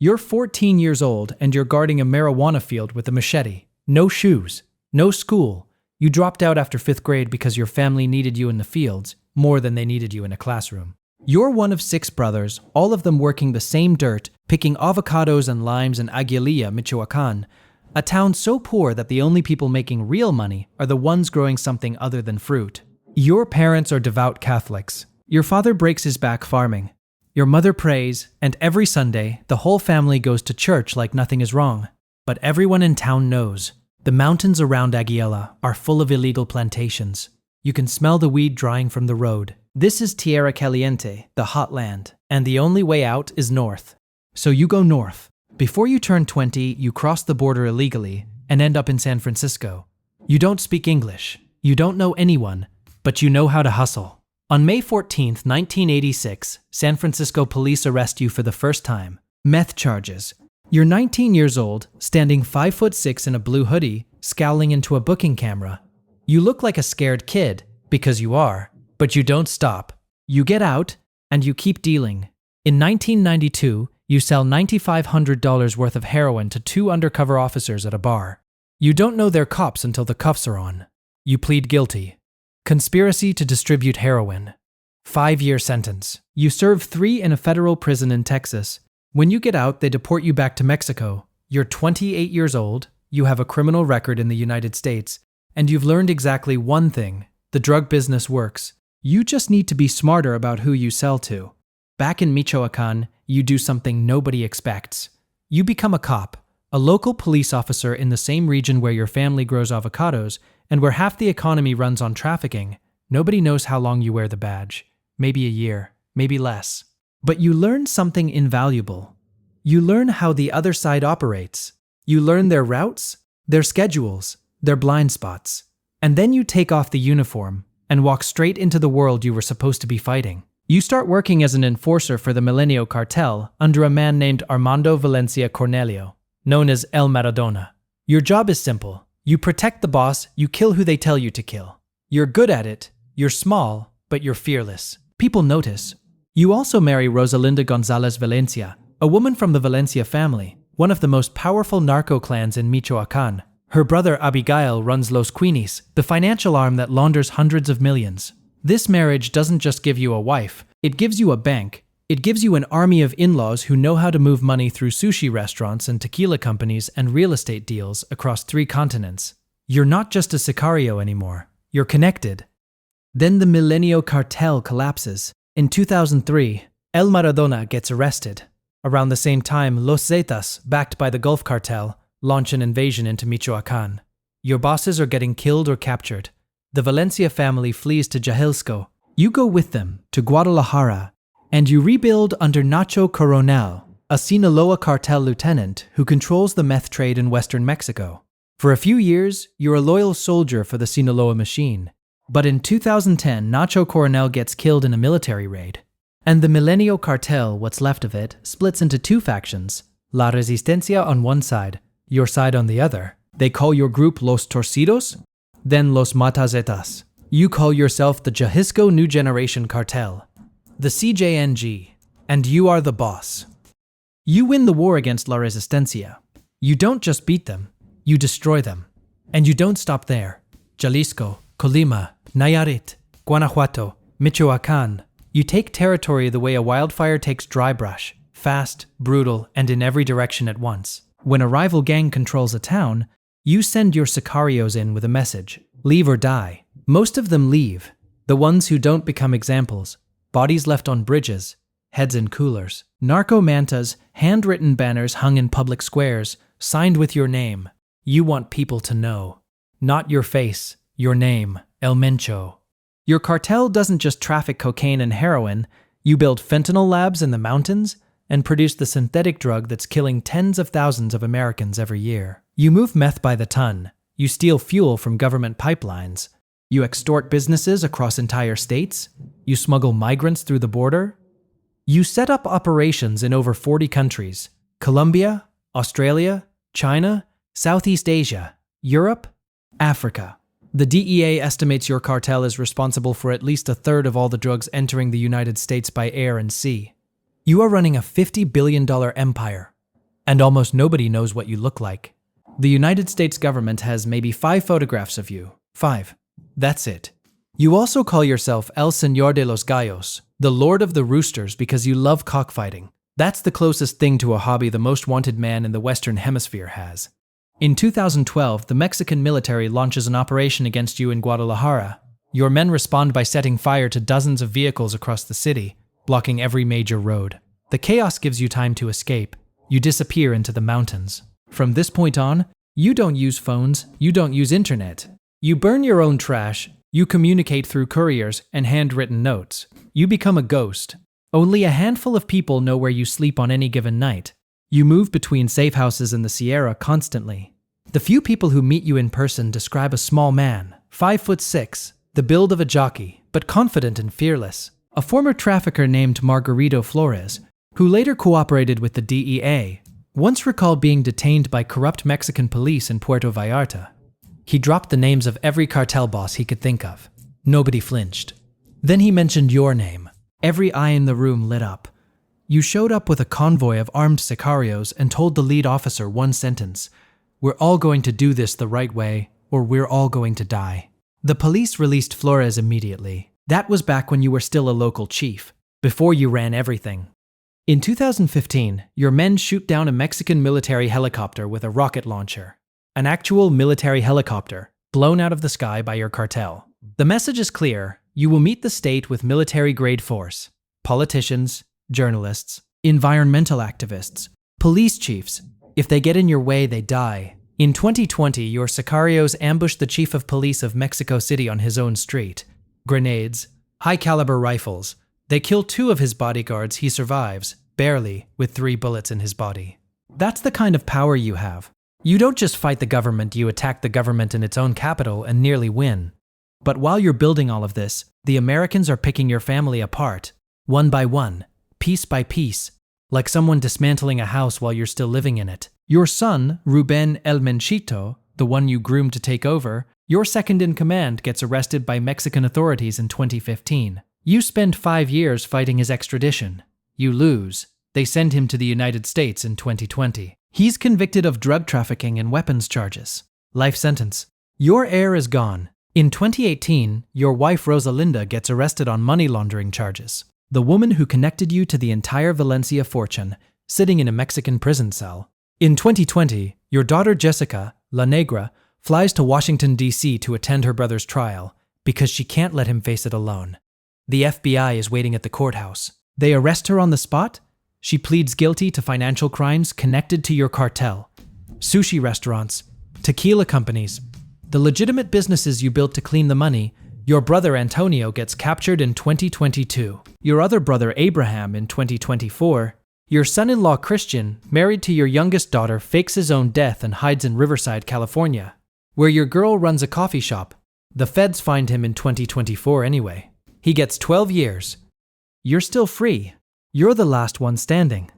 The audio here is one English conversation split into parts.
You're 14 years old and you're guarding a marijuana field with a machete. No shoes. No school. You dropped out after 5th grade because your family needed you in the fields more than they needed you in a classroom. You're one of 6 brothers, all of them working the same dirt, picking avocados and limes in Aguililla, Michoacan, a town so poor that the only people making real money are the ones growing something other than fruit. Your parents are devout Catholics. Your father breaks his back farming. Your mother prays, and every Sunday, the whole family goes to church like nothing is wrong. But everyone in town knows. The mountains around Aguililla are full of illegal plantations. You can smell the weed drying from the road. This is Tierra Caliente, the hot land, and the only way out is north. So you go north. Before you turn 20, you cross the border illegally and end up in San Francisco. You don't speak English. You don't know anyone, but you know how to hustle. On May 14, 1986, San Francisco police arrest you for the first time. Meth charges. You're 19 years old, standing 5'6" in a blue hoodie, scowling into a booking camera. You look like a scared kid, because you are, but you don't stop. You get out, and you keep dealing. In 1992, you sell $9,500 worth of heroin to 2 undercover officers at a bar. You don't know they're cops until the cuffs are on. You plead guilty. Conspiracy to distribute heroin. 5-year sentence. You serve 3 in a federal prison in Texas. When you get out, they deport you back to Mexico. You're 28 years old, you have a criminal record in the United States, and you've learned exactly one thing: the drug business works. You just need to be smarter about who you sell to. Back in Michoacan, you do something nobody expects. You become a cop, a local police officer in the same region where your family grows avocados and where half the economy runs on trafficking. Nobody knows how long you wear the badge. Maybe a year, maybe less. But you learn something invaluable. You learn how the other side operates. You learn their routes, their schedules, their blind spots. And then you take off the uniform and walk straight into the world you were supposed to be fighting. You start working as an enforcer for the Milenio Cartel under a man named Armando Valencia Cornelio, known as El Maradona. Your job is simple. You protect the boss, you kill who they tell you to kill. You're good at it, you're small, but you're fearless. People notice. You also marry Rosalinda Gonzalez Valencia, a woman from the Valencia family, one of the most powerful narco clans in Michoacan. Her brother Abigail runs Los Queenies, the financial arm that launders hundreds of millions. This marriage doesn't just give you a wife, it gives you a bank. It gives you an army of in-laws who know how to move money through sushi restaurants and tequila companies and real estate deals across 3 continents. You're not just a sicario anymore. You're connected. Then the Milenio Cartel collapses. In 2003, El Maradona gets arrested. Around the same time, Los Zetas, backed by the Gulf Cartel, launch an invasion into Michoacan. Your bosses are getting killed or captured. The Valencia family flees to Jalisco. You go with them to Guadalajara, and you rebuild under Nacho Coronel, a Sinaloa cartel lieutenant who controls the meth trade in western Mexico. For a few years, you're a loyal soldier for the Sinaloa machine. But in 2010, Nacho Coronel gets killed in a military raid. And the Milenio Cartel, what's left of it, splits into 2 factions. La Resistencia on one side, your side on the other. They call your group Los Torcidos, then Los Matazetas. You call yourself the Jalisco New Generation Cartel, the CJNG, and you are the boss. You win the war against La Resistencia. You don't just beat them, you destroy them. And you don't stop there. Jalisco, Colima, Nayarit, Guanajuato, Michoacan. You take territory the way a wildfire takes dry brush, fast, brutal, and in every direction at once. When a rival gang controls a town, you send your sicarios in with a message: leave or die. Most of them leave. The ones who don't become examples. Bodies left on bridges, heads in coolers. Narco mantas, handwritten banners hung in public squares, signed with your name. You want people to know. Not your face, your name, El Mencho. Your cartel doesn't just traffic cocaine and heroin. You build fentanyl labs in the mountains and produce the synthetic drug that's killing tens of thousands of Americans every year. You move meth by the ton. You steal fuel from government pipelines. You extort businesses across entire states. You smuggle migrants through the border. You set up operations in over 40 countries: Colombia, Australia, China, Southeast Asia, Europe, Africa. The DEA estimates your cartel is responsible for at least 1/3 of all the drugs entering the United States by air and sea. You are running a $50 billion empire. And almost nobody knows what you look like. The United States government has maybe 5 photographs of you. 5. That's it. You also call yourself El Señor de los Gallos, the Lord of the Roosters, because you love cockfighting. That's the closest thing to a hobby the most wanted man in the Western Hemisphere has. In 2012, the Mexican military launches an operation against you in Guadalajara. Your men respond by setting fire to dozens of vehicles across the city, blocking every major road. The chaos gives you time to escape. You disappear into the mountains. From this point on, you don't use phones, you don't use internet. You burn your own trash, you communicate through couriers and handwritten notes. You become a ghost. Only a handful of people know where you sleep on any given night. You move between safe houses in the Sierra constantly. The few people who meet you in person describe a small man, 5'6", the build of a jockey, but confident and fearless. A former trafficker named Margarito Flores, who later cooperated with the DEA, once recalled being detained by corrupt Mexican police in Puerto Vallarta. He dropped the names of every cartel boss he could think of. Nobody flinched. Then he mentioned your name. Every eye in the room lit up. You showed up with a convoy of armed sicarios and told the lead officer one sentence: "We're all going to do this the right way, or we're all going to die." The police released Flores immediately. That was back when you were still a local chief, before you ran everything. In 2015, your men shoot down a Mexican military helicopter with a rocket launcher. An actual military helicopter, blown out of the sky by your cartel. The message is clear: you will meet the state with military-grade force. Politicians, journalists, environmental activists, police chiefs. If they get in your way, they die. In 2020, your sicarios ambushed the chief of police of Mexico City on his own street. Grenades, high-caliber rifles. They kill 2 of his bodyguards. He survives, barely, with 3 bullets in his body. That's the kind of power you have. You don't just fight the government, you attack the government in its own capital and nearly win. But while you're building all of this, the Americans are picking your family apart, one by one, piece by piece, like someone dismantling a house while you're still living in it. Your son, Ruben El Menchito, the one you groomed to take over, your second in command, gets arrested by Mexican authorities in 2015. You spend 5 years fighting his extradition. You lose. They send him to the United States in 2020. He's convicted of drug trafficking and weapons charges. Life sentence. Your heir is gone. In 2018, your wife Rosalinda gets arrested on money laundering charges. The woman who connected you to the entire Valencia fortune, sitting in a Mexican prison cell. In 2020, your daughter Jessica, La Negra, flies to Washington, D.C. to attend her brother's trial because she can't let him face it alone. The FBI is waiting at the courthouse. They arrest her on the spot. She pleads guilty to financial crimes connected to your cartel. Sushi restaurants, tequila companies, the legitimate businesses you built to clean the money. Your brother Antonio gets captured in 2022. Your other brother Abraham in 2024. Your son-in-law Christian, married to your youngest daughter, fakes his own death and hides in Riverside, California, where your girl runs a coffee shop. The feds find him in 2024 anyway. He gets 12 years. You're still free. You're the last one standing.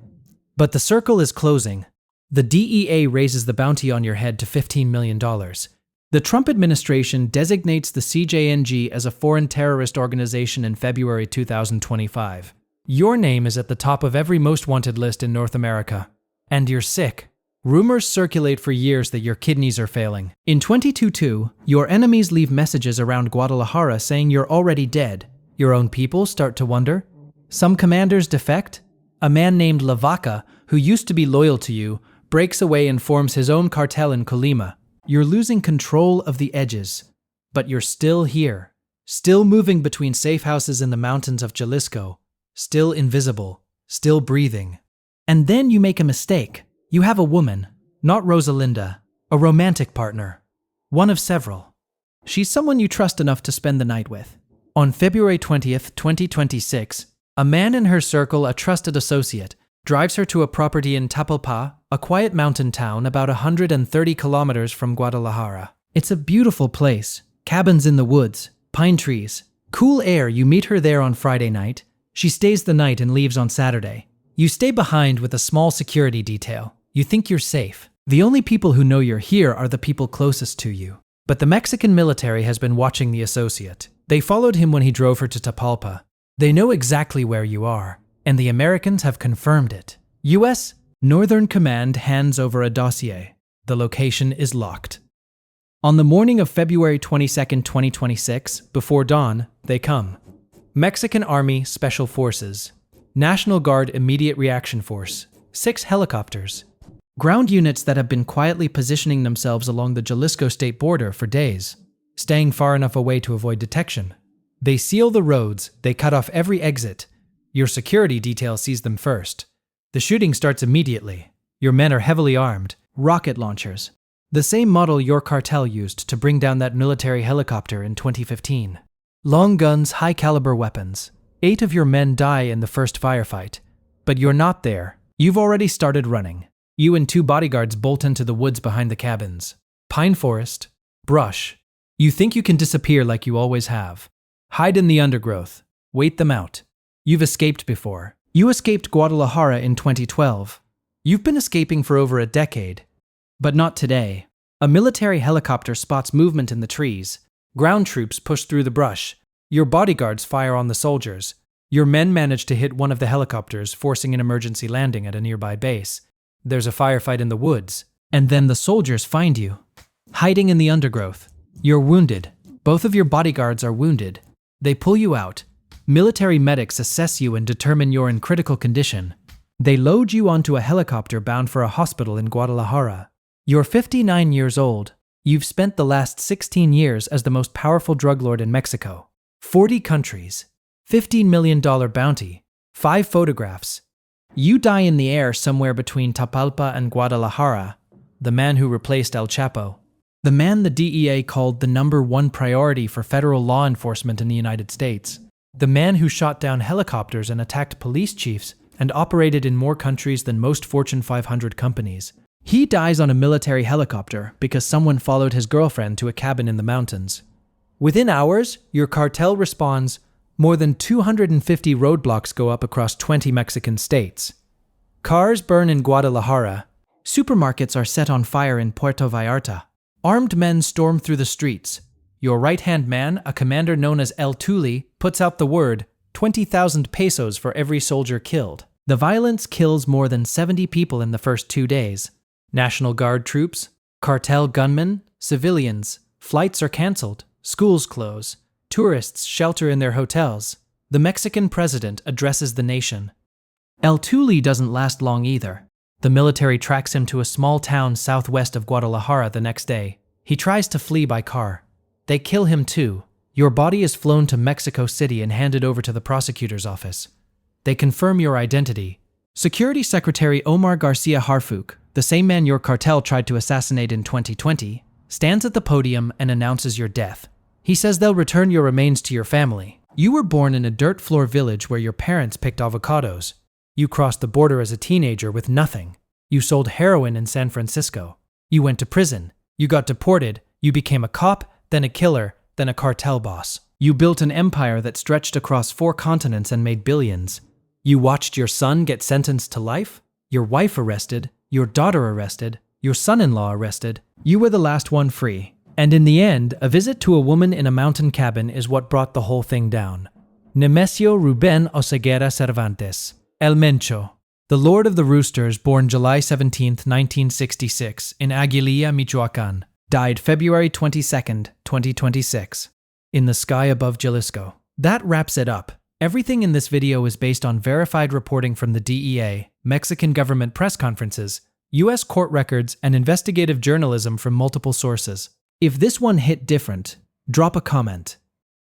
But the circle is closing. The DEA raises the bounty on your head to $15 million. The Trump administration designates the CJNG as a foreign terrorist organization in February 2025. Your name is at the top of every most wanted list in North America. And you're sick. Rumors circulate for years that your kidneys are failing. In 2022, your enemies leave messages around Guadalajara saying you're already dead. Your own people start to wonder. Some commanders defect. A man named La Vaca, who used to be loyal to you, breaks away and forms his own cartel in Colima. You're losing control of the edges. But you're still here. Still moving between safe houses in the mountains of Jalisco. Still invisible. Still breathing. And then you make a mistake. You have a woman, not Rosalinda, a romantic partner. One of several. She's someone you trust enough to spend the night with. On February 20th, 2026, a man in her circle, a trusted associate, drives her to a property in Tapalpa, a quiet mountain town about 130 kilometers from Guadalajara. It's a beautiful place. Cabins in the woods, pine trees, cool air. You meet her there on Friday night. She stays the night and leaves on Saturday. You stay behind with a small security detail. You think you're safe. The only people who know you're here are the people closest to you. But the Mexican military has been watching the associate. They followed him when he drove her to Tapalpa. They know exactly where you are, and the Americans have confirmed it. US, Northern Command hands over a dossier. The location is locked. On the morning of February 22, 2026, before dawn, they come. Mexican Army Special Forces, National Guard Immediate Reaction Force, 6 helicopters. Ground units that have been quietly positioning themselves along the Jalisco state border for days, staying far enough away to avoid detection. They seal the roads, they cut off every exit. Your security detail sees them first. The shooting starts immediately. Your men are heavily armed, rocket launchers. The same model your cartel used to bring down that military helicopter in 2015. Long guns, high-caliber weapons. 8 of your men die in the first firefight. But you're not there. You've already started running. You and 2 bodyguards bolt into the woods behind the cabins. Pine forest, brush. You think you can disappear like you always have. Hide in the undergrowth. Wait them out. You've escaped before. You escaped Guadalajara in 2012. You've been escaping for over a decade. But not today. A military helicopter spots movement in the trees. Ground troops push through the brush. Your bodyguards fire on the soldiers. Your men manage to hit one of the helicopters, forcing an emergency landing at a nearby base. There's a firefight in the woods. And then the soldiers find you. Hiding in the undergrowth. You're wounded. Both of your bodyguards are wounded. They pull you out. Military medics assess you and determine you're in critical condition. They load you onto a helicopter bound for a hospital in Guadalajara. You're 59 years old. You've spent the last 16 years as the most powerful drug lord in Mexico. 40 countries. $15 million bounty. 5 photographs. You die in the air somewhere between Tapalpa and Guadalajara, the man who replaced El Chapo. The man the DEA called the #1 priority for federal law enforcement in the United States. The man who shot down helicopters and attacked police chiefs and operated in more countries than most Fortune 500 companies. He dies on a military helicopter because someone followed his girlfriend to a cabin in the mountains. Within hours, your cartel responds. More than 250 roadblocks go up across 20 Mexican states. Cars burn in Guadalajara. Supermarkets are set on fire in Puerto Vallarta. Armed men storm through the streets. Your right-hand man, a commander known as El Tuli, puts out the word, 20,000 pesos for every soldier killed. The violence kills more than 70 people in the first 2 days. National Guard troops, cartel gunmen, civilians, flights are canceled, schools close, tourists shelter in their hotels. The Mexican president addresses the nation. El Tuli doesn't last long either. The military tracks him to a small town southwest of Guadalajara the next day. He tries to flee by car. They kill him too. Your body is flown to Mexico City and handed over to the prosecutor's office. They confirm your identity. Security Secretary Omar Garcia Harfuch, the same man your cartel tried to assassinate in 2020, stands at the podium and announces your death. He says they'll return your remains to your family. You were born in a dirt floor village where your parents picked avocados. You crossed the border as a teenager with nothing. You sold heroin in San Francisco. You went to prison. You got deported. You became a cop, then a killer, then a cartel boss. You built an empire that stretched across 4 continents and made billions. You watched your son get sentenced to life, your wife arrested, your daughter arrested, your son-in-law arrested. You were the last one free. And in the end, a visit to a woman in a mountain cabin is what brought the whole thing down. Nemesio Ruben Oseguera Cervantes, El Mencho, the Lord of the Roosters, born July 17, 1966, in Aguililla, Michoacán, died February 22, 2026, in the sky above Jalisco. That wraps it up. Everything in this video is based on verified reporting from the DEA, Mexican government press conferences, US court records, and investigative journalism from multiple sources. If this one hit different, drop a comment.